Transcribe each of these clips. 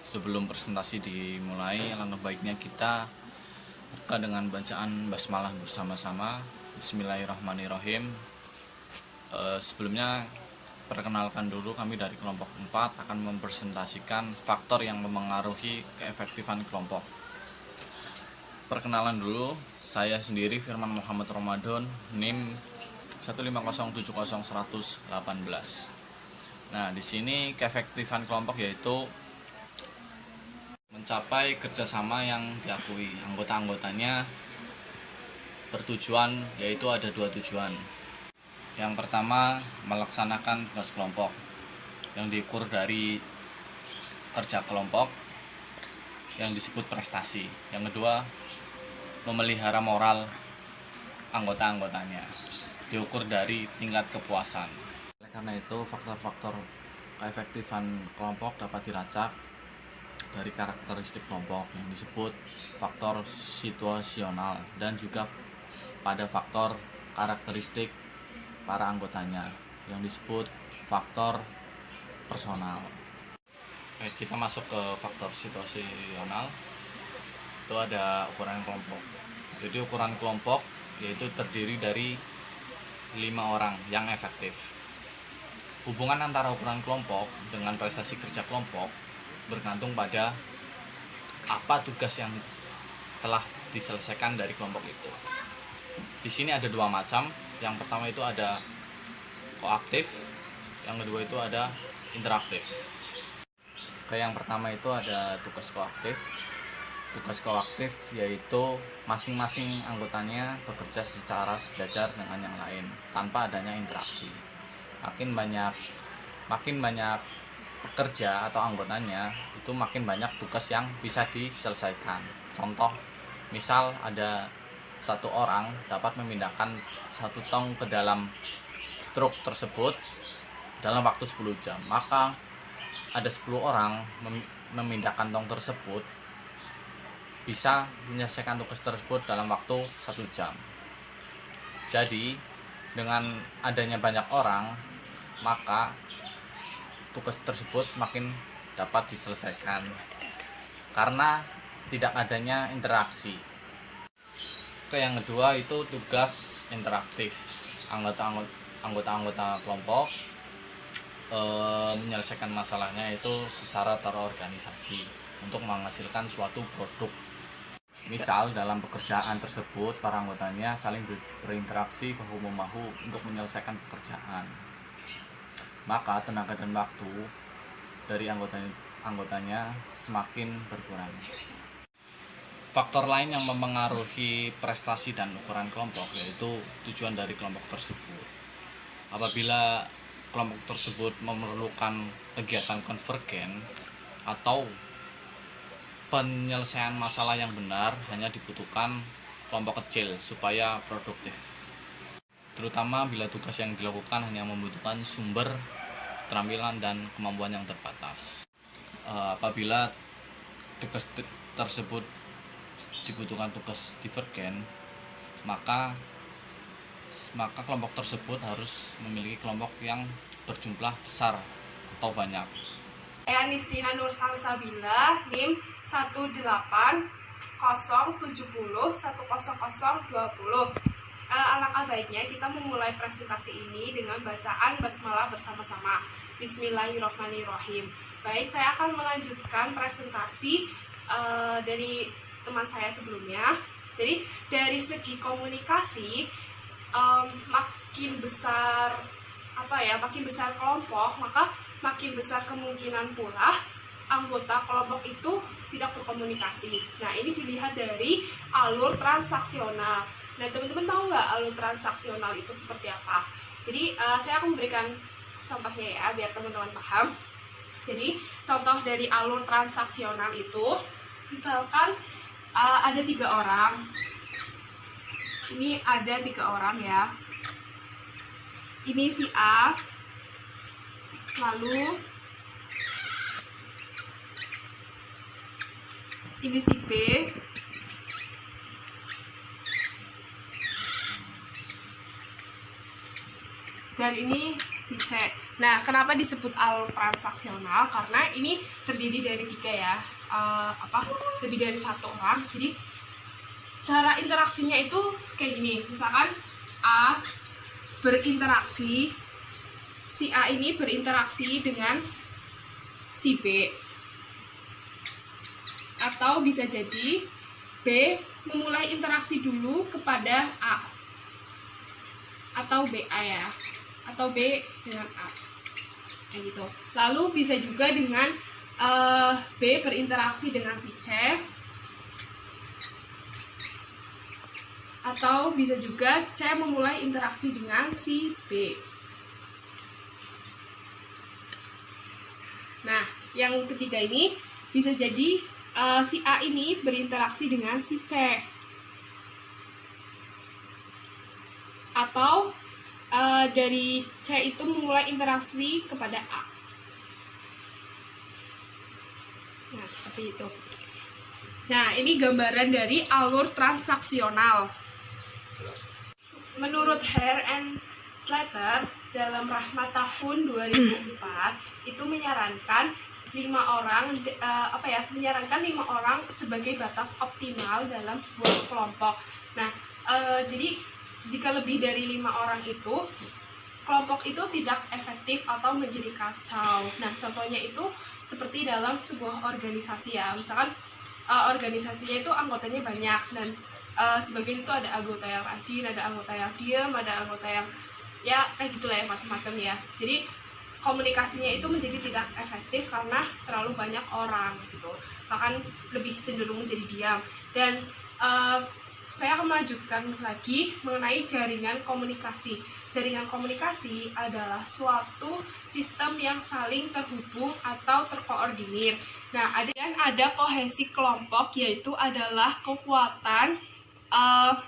Sebelum presentasi dimulai, alangkah baiknya kita buka dengan bacaan basmalah bersama-sama. Bismillahirrahmanirrahim. Sebelumnya perkenalkan dulu, kami dari kelompok 4 akan mempresentasikan faktor yang memengaruhi keefektifan kelompok. Perkenalan dulu, saya sendiri Firman Muhammad Ramadan, NIM 150700118. Nah, di sini keefektifan kelompok yaitu mencapai kerjasama yang diakui. Anggota-anggotanya bertujuan, yaitu ada 2 tujuan. Yang pertama, melaksanakan tugas kelompok yang diukur dari kerja kelompok yang disebut prestasi. Yang kedua, memelihara moral anggota-anggotanya diukur dari tingkat kepuasan. Oleh karena itu, faktor-faktor keefektifan kelompok dapat dilacak dari karakteristik kelompok yang disebut faktor situasional dan juga pada faktor karakteristik para anggotanya yang disebut faktor personal. Kita masuk ke faktor situasional. Itu ada ukuran kelompok. Jadi ukuran kelompok yaitu terdiri dari 5 orang yang efektif. Hubungan antara ukuran kelompok dengan prestasi kerja kelompok bergantung pada apa tugas yang telah diselesaikan dari kelompok itu. Di sini ada 2 macam. Yang pertama itu ada koaktif, yang kedua itu ada interaktif. Yang pertama itu ada tugas koaktif. Tugas koaktif yaitu masing-masing anggotanya bekerja secara sejajar dengan yang lain tanpa adanya interaksi. Makin banyak pekerja atau anggotanya, itu makin banyak tugas yang bisa diselesaikan. Contoh, misal ada 1 orang dapat memindahkan 1 tong ke dalam truk tersebut dalam waktu 10 jam, maka ada 10 orang memindahkan tong tersebut bisa menyelesaikan tugas tersebut dalam waktu 1 jam. Jadi dengan adanya banyak orang, maka tugas tersebut makin dapat diselesaikan karena tidak adanya interaksi. Yang kedua itu tugas interaktif. Anggota-anggota kelompok menyelesaikan masalahnya itu secara terorganisasi untuk menghasilkan suatu produk. Misal dalam pekerjaan tersebut para anggotanya saling berinteraksi bahu-membahu untuk menyelesaikan pekerjaan. Maka tenaga dan waktu dari anggotanya semakin berkurang. Faktor lain yang memengaruhi prestasi dan ukuran kelompok yaitu tujuan dari kelompok tersebut. Apabila kelompok tersebut memerlukan kegiatan konvergen atau penyelesaian masalah yang benar, hanya dibutuhkan kelompok kecil supaya produktif. Terutama bila tugas yang dilakukan hanya membutuhkan sumber, keterampilan, dan kemampuan yang terbatas. Apabila tugas tersebut dibutuhkan tugas divergen, maka kelompok tersebut harus memiliki kelompok yang berjumlah besar atau banyak. Saya Nisrina Nur Salsabila, NIM 18070100020. Alangkah baiknya kita memulai presentasi ini dengan bacaan basmalah bersama-sama. Bismillahirrahmanirrahim. Baik, saya akan melanjutkan presentasi dari teman saya sebelumnya. Jadi dari segi komunikasi, makin besar kelompok, maka makin besar kemungkinan pula anggota kelompok itu tidak berkomunikasi. Nah, ini dilihat dari alur transaksional. Nah, teman-teman tahu nggak alur transaksional itu seperti apa? Jadi saya akan memberikan contohnya ya, biar teman-teman paham. Jadi contoh dari alur transaksional itu, misalkan ada 3 orang. Ini ada 3 orang ya. Ini si A, lalu ini si B, dan ini si C. Nah, kenapa disebut alur transaksional? Karena ini terdiri dari 3 ya, lebih dari 1 orang. Jadi cara interaksinya itu kayak gini. Misalkan A berinteraksi, si A ini berinteraksi dengan si B. Atau bisa jadi B memulai interaksi dulu kepada A. Atau BA ya. Atau B dengan A. Kayak gitu. Lalu bisa juga dengan B berinteraksi dengan si C. Atau bisa juga C memulai interaksi dengan si B. Nah, yang ketiga ini bisa jadi si A ini berinteraksi dengan si C. Atau dari C itu memulai interaksi kepada A. Nah, seperti itu. Nah, ini gambaran dari alur transaksional. Menurut Hare and Slater dalam Rahmat tahun 2004 itu menyarankan 5 orang sebagai batas optimal dalam sebuah kelompok. Nah, jadi jika lebih dari 5 orang itu, kelompok itu tidak efektif atau menjadi kacau. Nah, contohnya itu seperti dalam sebuah organisasi ya. Misalkan organisasinya itu anggotanya banyak dan sebagian itu ada anggota yang rajin, ada anggota yang diam, ada anggota yang ya kayak gitulah ya, macam-macam ya. Jadi komunikasinya itu menjadi tidak efektif karena terlalu banyak orang gitu, bahkan lebih cenderung menjadi diam. Dan saya akan melanjutkan lagi mengenai jaringan komunikasi. Jaringan komunikasi adalah suatu sistem yang saling terhubung atau terkoordinir. Nah, ada kohesi kelompok, yaitu adalah kekuatan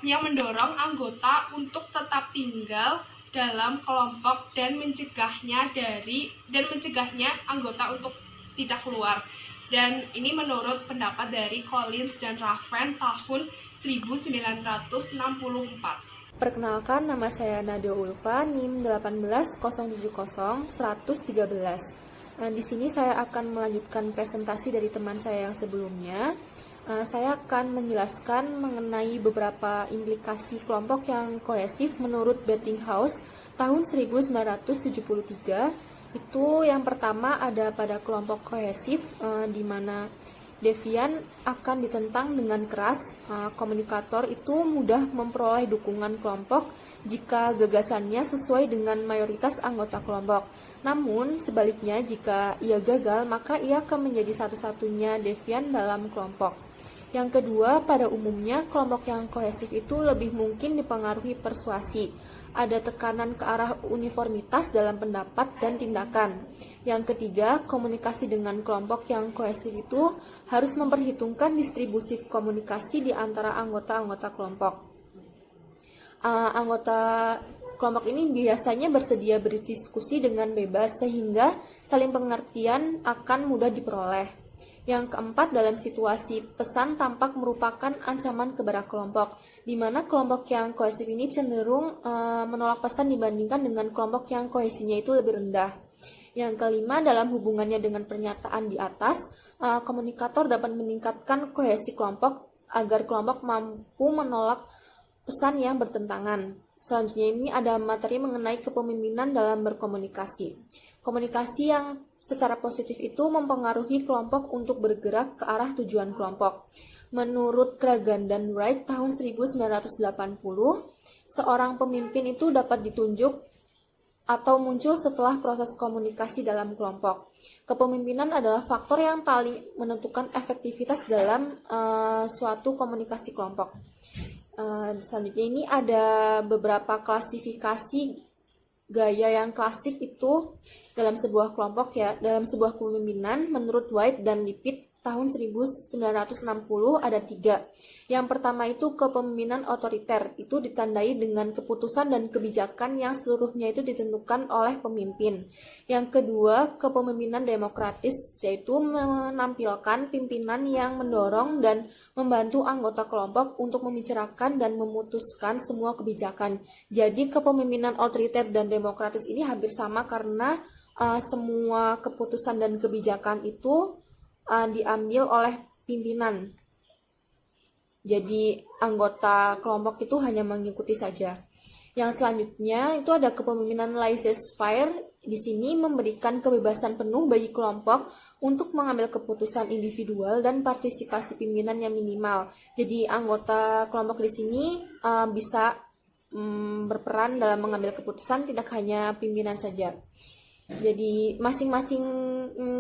yang mendorong anggota untuk tetap tinggal dalam kelompok dan mencegahnya anggota untuk tidak keluar. Dan ini menurut pendapat dari Collins dan Raven tahun 1964. Perkenalkan, nama saya Nadia Ulfa, NIM 18070-113. Di sini saya akan melanjutkan presentasi dari teman saya yang sebelumnya. Saya akan menjelaskan mengenai beberapa implikasi kelompok yang kohesif menurut Bettinghaus tahun 1973. Itu yang pertama ada pada kelompok kohesif, di mana devian akan ditentang dengan keras. Komunikator itu mudah memperoleh dukungan kelompok jika gagasannya sesuai dengan mayoritas anggota kelompok. Namun, sebaliknya jika ia gagal, maka ia akan menjadi satu-satunya devian dalam kelompok. Yang kedua, pada umumnya kelompok yang kohesif itu lebih mungkin dipengaruhi persuasi. Ada tekanan ke arah uniformitas dalam pendapat dan tindakan. Yang ketiga, komunikasi dengan kelompok yang kohesif itu harus memperhitungkan distribusi komunikasi di antara anggota-anggota kelompok. Anggota kelompok ini biasanya bersedia berdiskusi dengan bebas sehingga saling pengertian akan mudah diperoleh. Yang keempat, dalam situasi pesan tampak merupakan ancaman kepada kelompok, di mana kelompok yang kohesif ini cenderung menolak pesan dibandingkan dengan kelompok yang kohesinya itu lebih rendah. Yang kelima, dalam hubungannya dengan pernyataan di atas, komunikator dapat meningkatkan kohesi kelompok agar kelompok mampu menolak pesan yang bertentangan. Selanjutnya ini ada materi mengenai kepemimpinan dalam berkomunikasi. Komunikasi yang secara positif itu mempengaruhi kelompok untuk bergerak ke arah tujuan kelompok. Menurut Kragan dan Wright tahun 1980, seorang pemimpin itu dapat ditunjuk atau muncul setelah proses komunikasi dalam kelompok. Kepemimpinan adalah faktor yang paling menentukan efektivitas dalam suatu komunikasi kelompok. Selanjutnya ini ada beberapa klasifikasi gaya yang klasik itu dalam sebuah kelompok ya, dalam sebuah kepemimpinan menurut White dan Lippitt tahun 1960 ada 3. Yang pertama itu kepemimpinan otoriter, itu ditandai dengan keputusan dan kebijakan yang seluruhnya itu ditentukan oleh pemimpin. Yang kedua, kepemimpinan demokratis, yaitu menampilkan pimpinan yang mendorong dan membantu anggota kelompok untuk membicarakan dan memutuskan semua kebijakan. Jadi kepemimpinan otoriter dan demokratis ini hampir sama karena semua keputusan dan kebijakan itu diambil oleh pimpinan. Jadi anggota kelompok itu hanya mengikuti saja. Yang selanjutnya itu ada kepemimpinan laissez-faire. Di sini memberikan kebebasan penuh bagi kelompok untuk mengambil keputusan individual dan partisipasi pimpinan yang minimal. Jadi anggota kelompok di sini bisa berperan dalam mengambil keputusan, tidak hanya pimpinan saja. Jadi masing-masing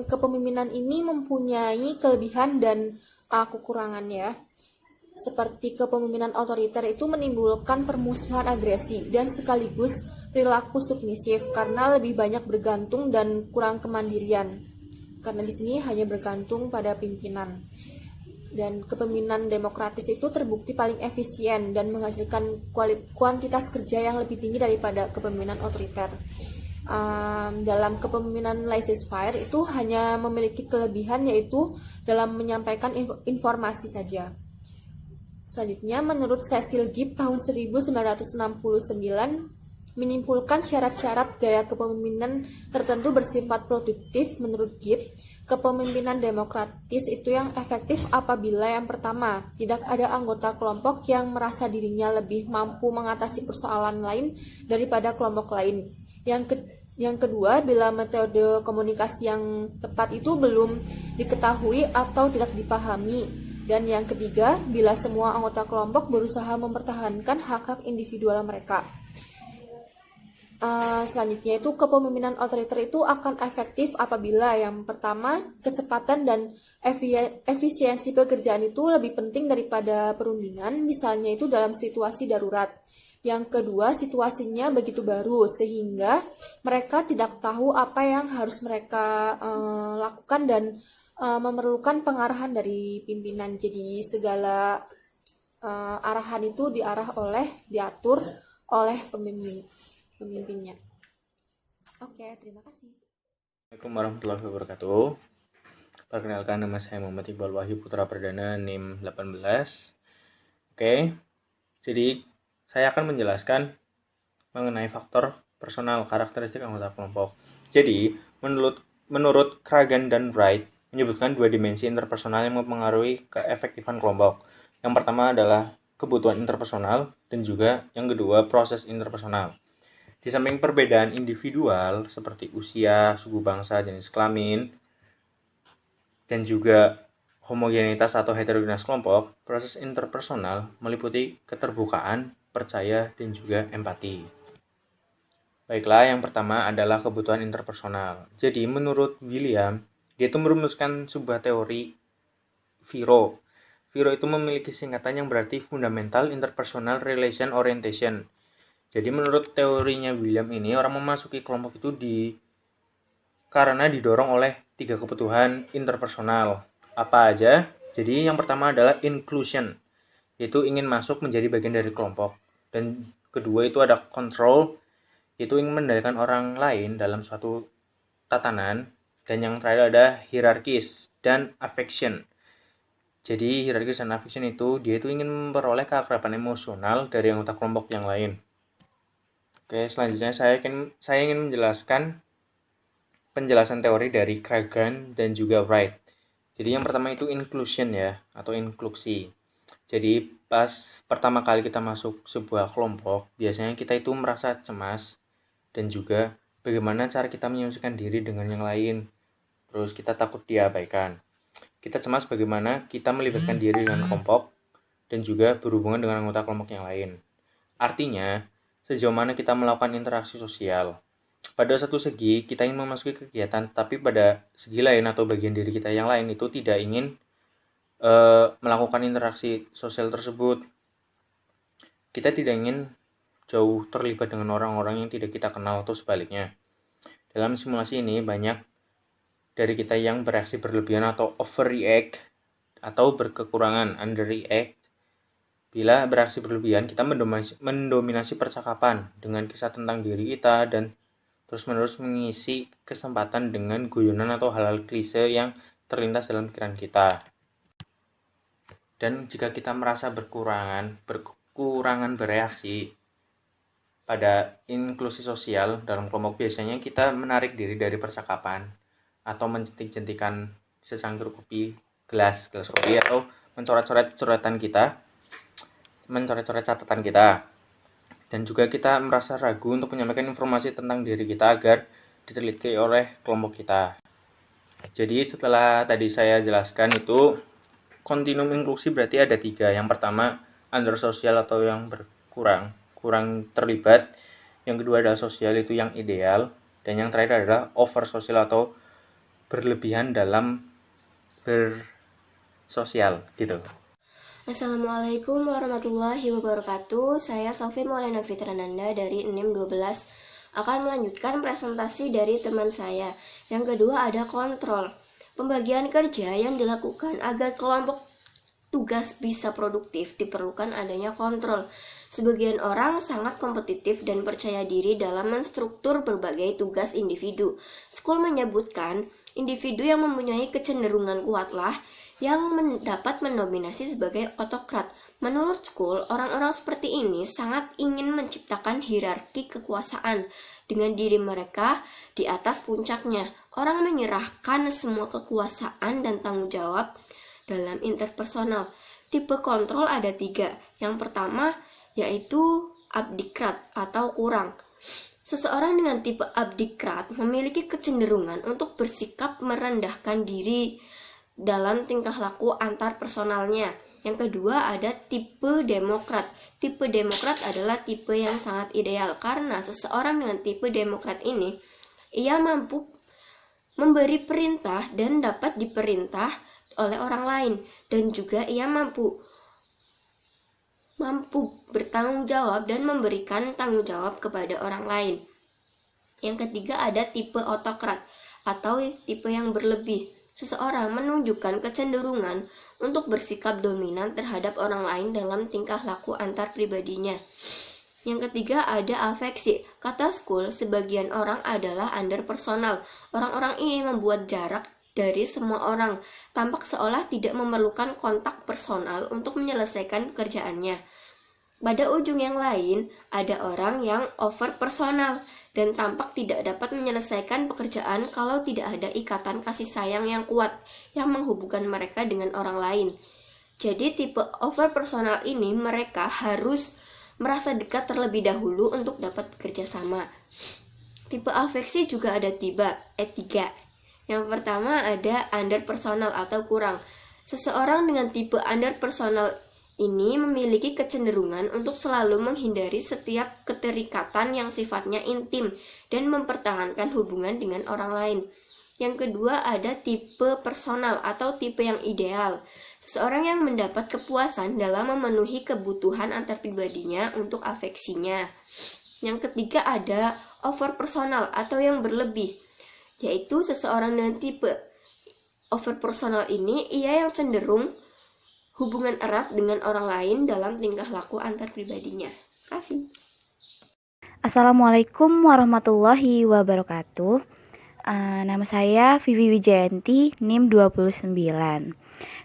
kepemimpinan ini mempunyai kelebihan dan kekurangannya. Seperti kepemimpinan otoriter itu menimbulkan permusuhan agresi dan sekaligus perilaku submisif karena lebih banyak bergantung dan kurang kemandirian. Karena di sini hanya bergantung pada pimpinan. Dan kepemimpinan demokratis itu terbukti paling efisien dan menghasilkan kuantitas kerja yang lebih tinggi daripada kepemimpinan otoriter. Dalam kepemimpinan laissez-faire itu hanya memiliki kelebihan yaitu dalam menyampaikan informasi saja. Selanjutnya, menurut Cecil Gibb tahun 1969 menyimpulkan syarat-syarat gaya kepemimpinan tertentu bersifat produktif. Menurut Gibb, kepemimpinan demokratis itu yang efektif apabila yang pertama, tidak ada anggota kelompok yang merasa dirinya lebih mampu mengatasi persoalan lain daripada kelompok lain. Yang kedua, bila metode komunikasi yang tepat itu belum diketahui atau tidak dipahami. Dan yang ketiga, bila semua anggota kelompok berusaha mempertahankan hak-hak individual mereka. Selanjutnya itu kepemimpinan otoriter itu akan efektif apabila yang pertama, kecepatan dan efisiensi pekerjaan itu lebih penting daripada perundingan, misalnya itu dalam situasi darurat. Yang kedua, situasinya begitu baru sehingga mereka tidak tahu apa yang harus mereka lakukan dan memerlukan pengarahan dari pimpinan. Jadi segala arahan itu diatur oleh pemimpinnya. Oke, terima kasih. Assalamualaikum warahmatullahi wabarakatuh. Perkenalkan, nama saya Muhammad Iqbal Wahyu Putra Perdana, NIM 18. Oke, jadi saya akan menjelaskan mengenai faktor personal karakteristik anggota kelompok. Jadi, menurut Kragan dan Wright, menyebutkan dua dimensi interpersonal yang mempengaruhi keefektifan kelompok. Yang pertama adalah kebutuhan interpersonal dan juga yang kedua proses interpersonal. Di samping perbedaan individual seperti usia, suku bangsa, jenis kelamin, dan juga homogenitas atau heterogenitas kelompok, proses interpersonal meliputi keterbukaan, percaya, dan juga empati. Baiklah, yang pertama adalah kebutuhan interpersonal. Jadi menurut William, dia itu merumuskan sebuah teori FIRO. FIRO itu memiliki singkatan yang berarti Fundamental Interpersonal Relation Orientation. Jadi menurut teorinya William ini, orang memasuki kelompok itu karena didorong oleh tiga kebutuhan interpersonal. Apa aja? Jadi yang pertama adalah inclusion, yaitu ingin masuk menjadi bagian dari kelompok. Dan kedua itu ada control, yaitu ingin mengendalikan orang lain dalam suatu tatanan. Dan yang terakhir ada hierarkis dan affection. Jadi hierarkis dan affection itu dia itu ingin memperoleh keakraban emosional dari anggota kelompok yang lain. Oke, selanjutnya saya ingin menjelaskan penjelasan teori dari Kragan dan juga Wright. Jadi yang pertama itu inclusion ya, atau inklusi. Jadi pas pertama kali kita masuk sebuah kelompok, biasanya kita itu merasa cemas dan juga bagaimana cara kita menyesuaikan diri dengan yang lain. Terus kita takut diabaikan. Kita cemas bagaimana kita melibatkan diri dengan kelompok dan juga berhubungan dengan anggota kelompok yang lain. Artinya, sejauh mana kita melakukan interaksi sosial. Pada satu segi, kita ingin memasuki kegiatan, tapi pada segi lain atau bagian diri kita yang lain itu tidak ingin melakukan interaksi sosial tersebut. Kita tidak ingin jauh terlibat dengan orang-orang yang tidak kita kenal atau sebaliknya. Dalam simulasi ini, banyak dari kita yang bereaksi berlebihan atau overreact atau berkekurangan underreact. Bila bereaksi berlebihan, kita mendominasi percakapan dengan kisah tentang diri kita dan terus-menerus mengisi kesempatan dengan guyonan atau hal-hal klise yang terlintas dalam pikiran kita. Dan jika kita merasa berkurangan bereaksi, pada inklusi sosial dalam kelompok biasanya kita menarik diri dari percakapan atau mencentik-centikan secangkir kopi, gelas kopi, atau mencoret-coret catatan kita. Dan juga kita merasa ragu untuk menyampaikan informasi tentang diri kita agar diteliti oleh kelompok kita. Jadi setelah tadi saya jelaskan itu, kontinum inklusi berarti ada 3. Yang pertama, under sosial atau yang kurang terlibat. Yang kedua adalah sosial, itu yang ideal. Dan yang terakhir adalah over sosial atau berlebihan dalam bersosial gitu. Assalamualaikum warahmatullahi wabarakatuh. Saya Sofi Maulana Fitrananda dari NIM 12 akan melanjutkan presentasi dari teman saya. Yang kedua ada kontrol. Pembagian kerja yang dilakukan agar kelompok tugas bisa produktif diperlukan adanya kontrol. Sebagian orang sangat kompetitif dan percaya diri dalam menstruktur berbagai tugas individu. School menyebutkan individu yang mempunyai kecenderungan kuatlah yang dapat mendominasi sebagai autokrat. Menurut School, orang-orang seperti ini sangat ingin menciptakan hierarki kekuasaan dengan diri mereka di atas puncaknya. Orang menyerahkan semua kekuasaan dan tanggung jawab dalam interpersonal. Tipe kontrol ada 3. Yang pertama yaitu abdikrat atau kurang. Seseorang dengan tipe abdikrat memiliki kecenderungan untuk bersikap merendahkan diri dalam tingkah laku antar personalnya. Yang kedua ada tipe demokrat. Tipe demokrat adalah tipe yang sangat ideal karena seseorang dengan tipe demokrat ini ia mampu memberi perintah dan dapat diperintah oleh orang lain, dan juga ia mampu bertanggung jawab dan memberikan tanggung jawab kepada orang lain. Yang ketiga ada tipe autokrat atau tipe yang berlebih. Seseorang menunjukkan kecenderungan untuk bersikap dominan terhadap orang lain dalam tingkah laku antar pribadinya. Yang ketiga ada afeksi. Kata School, sebagian orang adalah underpersonal. Orang-orang ini membuat jarak dari semua orang, tampak seolah tidak memerlukan kontak personal untuk menyelesaikan pekerjaannya. Pada ujung yang lain, ada orang yang over personal dan tampak tidak dapat menyelesaikan pekerjaan kalau tidak ada ikatan kasih sayang yang kuat yang menghubungkan mereka dengan orang lain. Jadi tipe over personal ini mereka harus merasa dekat terlebih dahulu untuk dapat bekerja sama. Tipe afeksi juga ada 3. Yang pertama ada underpersonal atau kurang. Seseorang dengan tipe underpersonal ini memiliki kecenderungan untuk selalu menghindari setiap keterikatan yang sifatnya intim dan mempertahankan hubungan dengan orang lain. Yang kedua ada tipe personal atau tipe yang ideal. Seseorang yang mendapat kepuasan dalam memenuhi kebutuhan antar pribadinya untuk afeksinya. Yang ketiga ada overpersonal atau yang berlebih, yaitu seseorang dengan tipe overpersonal ini ia yang cenderung hubungan erat dengan orang lain dalam tingkah laku antar pribadinya. Terima kasih. Assalamualaikum warahmatullahi wabarakatuh. Nama saya Vivi Wijayanti, NIM 29.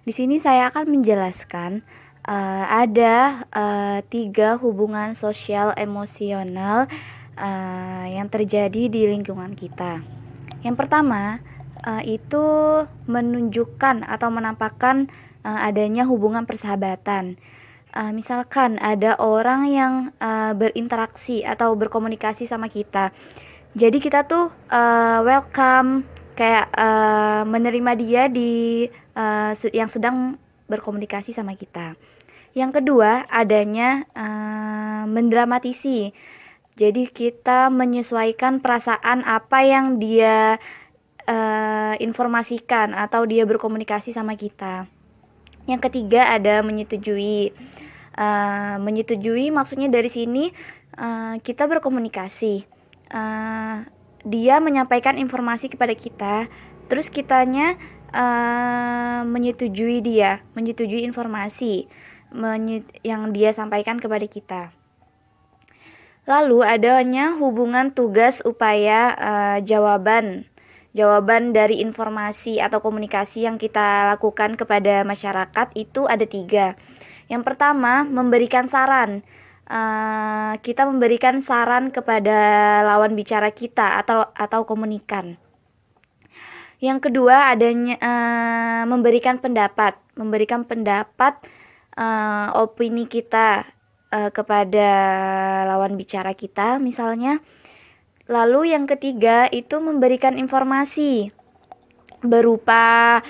Di sini saya akan menjelaskan ada 3 hubungan sosial emosional yang terjadi di lingkungan kita. Yang pertama itu menunjukkan atau menampakkan adanya hubungan persahabatan. Misalkan ada orang yang berinteraksi atau berkomunikasi sama kita, jadi kita tuh welcome, kayak menerima dia di yang sedang berkomunikasi sama kita. Yang kedua adanya mendramatisi. Jadi kita menyesuaikan perasaan apa yang dia informasikan atau dia berkomunikasi sama kita. Yang ketiga ada menyetujui. Menyetujui maksudnya dari sini kita berkomunikasi. Dia menyampaikan informasi kepada kita, terus kitanya menyetujui informasi yang dia sampaikan kepada kita. Lalu adanya hubungan tugas upaya jawaban dari informasi atau komunikasi yang kita lakukan kepada masyarakat itu ada 3. Yang pertama, memberikan saran. kita memberikan saran kepada lawan bicara kita atau komunikan. Yang kedua adanya memberikan pendapat opini kita kepada lawan bicara kita misalnya. Lalu yang ketiga itu memberikan informasi berupa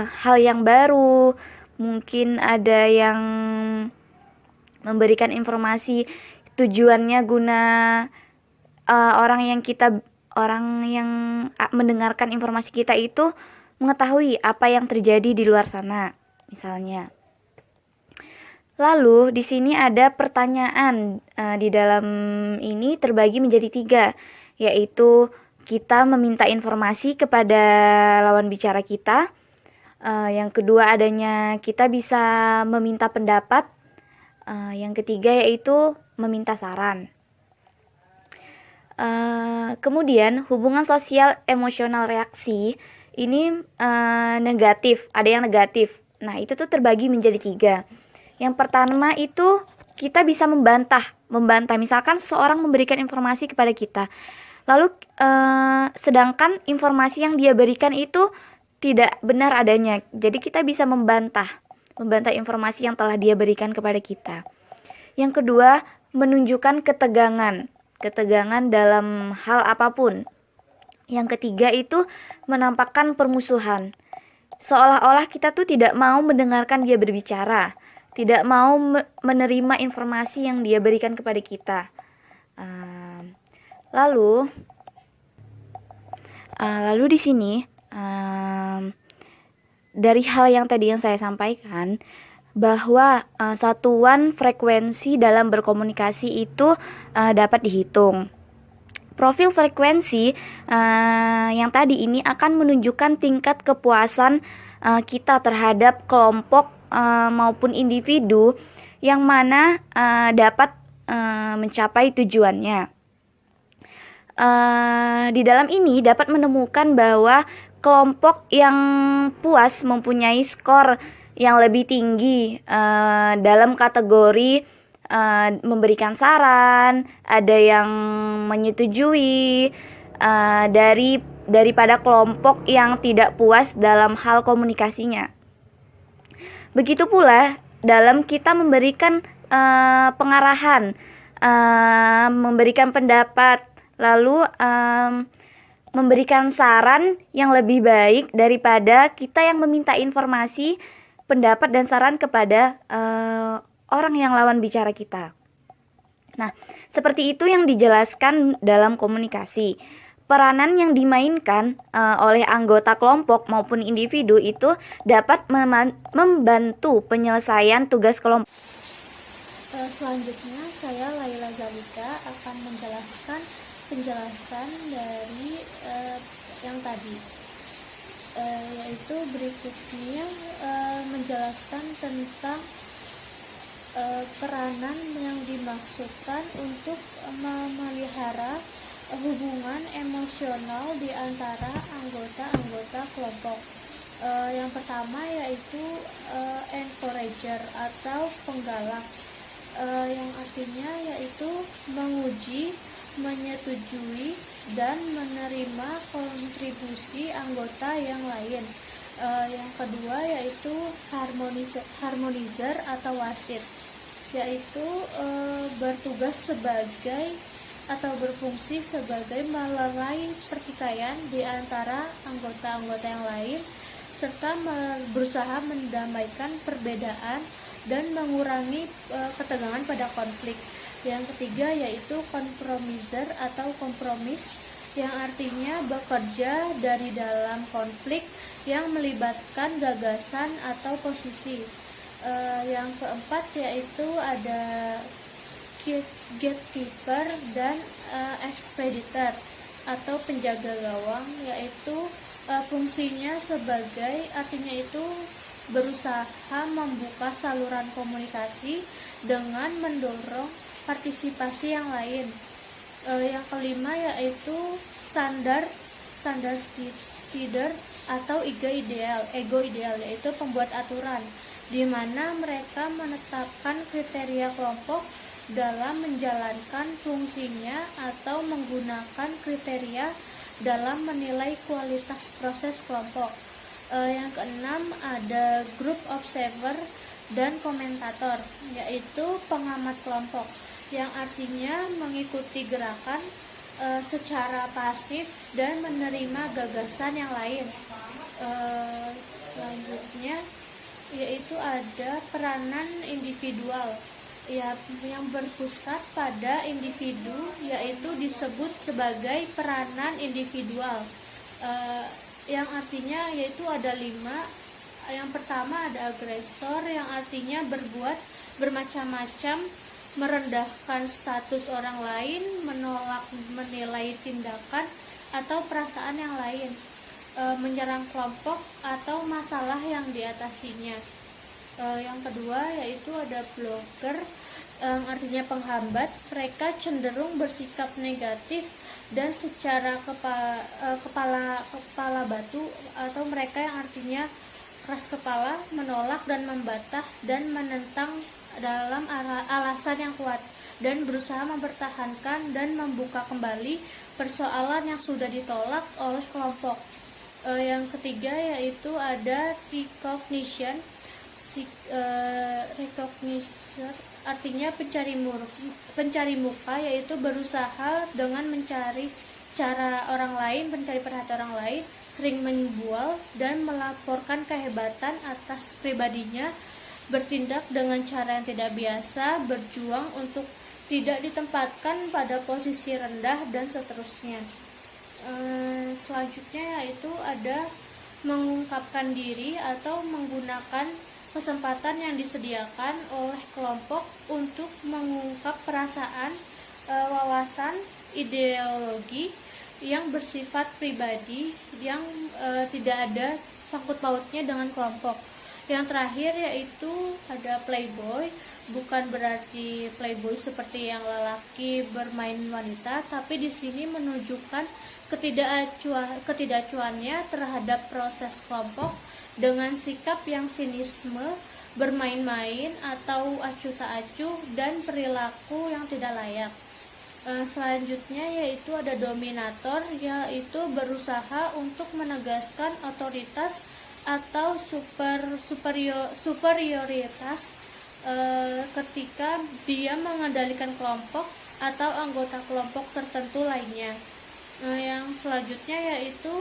hal yang baru, mungkin ada yang memberikan informasi tujuannya guna orang yang mendengarkan informasi kita itu mengetahui apa yang terjadi di luar sana, misalnya. Lalu di sini ada pertanyaan, di dalam ini terbagi menjadi 3, yaitu kita meminta informasi kepada lawan bicara kita. Yang kedua adanya kita bisa meminta pendapat. Yang ketiga yaitu meminta saran. Kemudian hubungan sosial emosional reaksi ini negatif, ada yang negatif. Nah itu tuh terbagi menjadi 3. Yang pertama itu kita bisa membantah. Misalkan seseorang memberikan informasi kepada kita, lalu sedangkan informasi yang dia berikan itu tidak benar adanya. Jadi kita bisa membantah informasi yang telah dia berikan kepada kita. Yang kedua, menunjukkan ketegangan dalam hal apapun. Yang ketiga itu menampakkan permusuhan. Seolah-olah kita tuh tidak mau mendengarkan dia berbicara, tidak mau menerima informasi yang dia berikan kepada kita. Lalu di sini dari hal yang tadi yang saya sampaikan bahwa satuan frekuensi dalam berkomunikasi itu dapat dihitung. Profil frekuensi yang tadi ini akan menunjukkan tingkat kepuasan kita terhadap kelompok maupun individu yang mana dapat mencapai tujuannya. Di dalam ini dapat menemukan bahwa kelompok yang puas mempunyai skor yang lebih tinggi dalam kategori memberikan saran, ada yang menyetujui daripada kelompok yang tidak puas dalam hal komunikasinya. Begitu pula dalam kita memberikan pengarahan, memberikan pendapat, lalu memberikan saran yang lebih baik daripada kita yang meminta informasi, pendapat dan saran kepada orang yang lawan bicara kita. Nah, seperti itu yang dijelaskan dalam komunikasi. Peranan yang dimainkan oleh anggota kelompok maupun individu itu dapat membantu penyelesaian tugas kelompok. Selanjutnya saya Laila Zalika akan menjelaskan penjelasan dari yang tadi, yaitu berikutnya menjelaskan tentang peranan yang dimaksudkan untuk memelihara hubungan emosional di antara anggota-anggota kelompok. Yang pertama yaitu encourager atau penggalak, yang artinya yaitu menguji, menyetujui, dan menerima kontribusi anggota yang lain. Yang kedua yaitu harmonizer atau wasit, yaitu bertugas sebagai atau berfungsi sebagai melerai pertikaian di antara anggota-anggota yang lain serta berusaha mendamaikan perbedaan dan mengurangi ketegangan pada konflik. Yang ketiga yaitu kompromiser atau kompromis, yang artinya bekerja dari dalam konflik yang melibatkan gagasan atau posisi. Yang keempat yaitu ada gatekeeper dan expeditor atau penjaga gawang, yaitu fungsinya sebagai, artinya itu berusaha membuka saluran komunikasi dengan mendorong partisipasi yang lain. Yang kelima yaitu standar leader atau ego ideal, yaitu pembuat aturan, di mana mereka menetapkan kriteria kelompok dalam menjalankan fungsinya atau menggunakan kriteria dalam menilai kualitas proses kelompok. Yang keenam ada group observer dan komentator, yaitu pengamat kelompok, yang artinya mengikuti gerakan secara pasif dan menerima gagasan yang lain. Selanjutnya yaitu ada peranan individual, yang berpusat pada individu, yaitu disebut sebagai peranan individual, yang artinya yaitu ada 5. Yang pertama ada agresor, yang artinya berbuat bermacam-macam, merendahkan status orang lain, menolak menilai tindakan atau perasaan yang lain, menyerang kelompok atau masalah yang diatasinya. Yang kedua yaitu ada blocker, artinya penghambat. Mereka cenderung bersikap negatif dan secara kepala batu, atau mereka yang artinya keras kepala, menolak dan membantah dan menentang dalam alasan yang kuat, dan berusaha mempertahankan dan membuka kembali persoalan yang sudah ditolak oleh kelompok. Yang ketiga yaitu ada recognition. Recognition artinya pencari muka, yaitu berusaha dengan mencari cara orang lain, mencari perhatian orang lain, sering membual dan melaporkan kehebatan atas pribadinya, bertindak dengan cara yang tidak biasa, berjuang untuk tidak ditempatkan pada posisi rendah, dan seterusnya. Selanjutnya yaitu ada mengungkapkan diri atau menggunakan kesempatan yang disediakan oleh kelompok untuk mengungkap perasaan, wawasan, ideologi yang bersifat pribadi yang tidak ada sangkut pautnya dengan kelompok. Yang terakhir yaitu ada playboy, bukan berarti playboy seperti yang lelaki bermain wanita, tapi di sini menunjukkan ketidakacuannya terhadap proses kelompok dengan sikap yang sinisme, bermain-main atau acuh tak acuh, dan perilaku yang tidak layak. Selanjutnya yaitu ada dominator, yaitu berusaha untuk menegaskan otoritas atau superioritas ketika dia mengendalikan kelompok atau anggota kelompok tertentu lainnya. Yang selanjutnya yaitu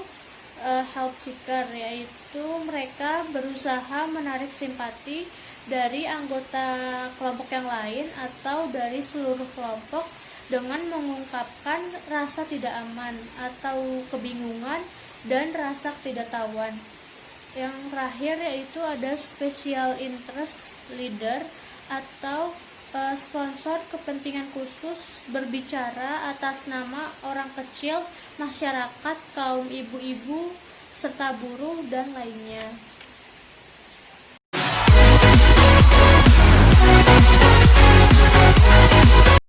help seeker, yaitu mereka berusaha menarik simpati dari anggota kelompok yang lain atau dari seluruh kelompok dengan mengungkapkan rasa tidak aman atau kebingungan dan rasa ketidaktahuan. Yang terakhir yaitu ada special interest leader atau sponsor kepentingan khusus, berbicara atas nama orang kecil, masyarakat, kaum ibu-ibu, serta buruh dan lainnya.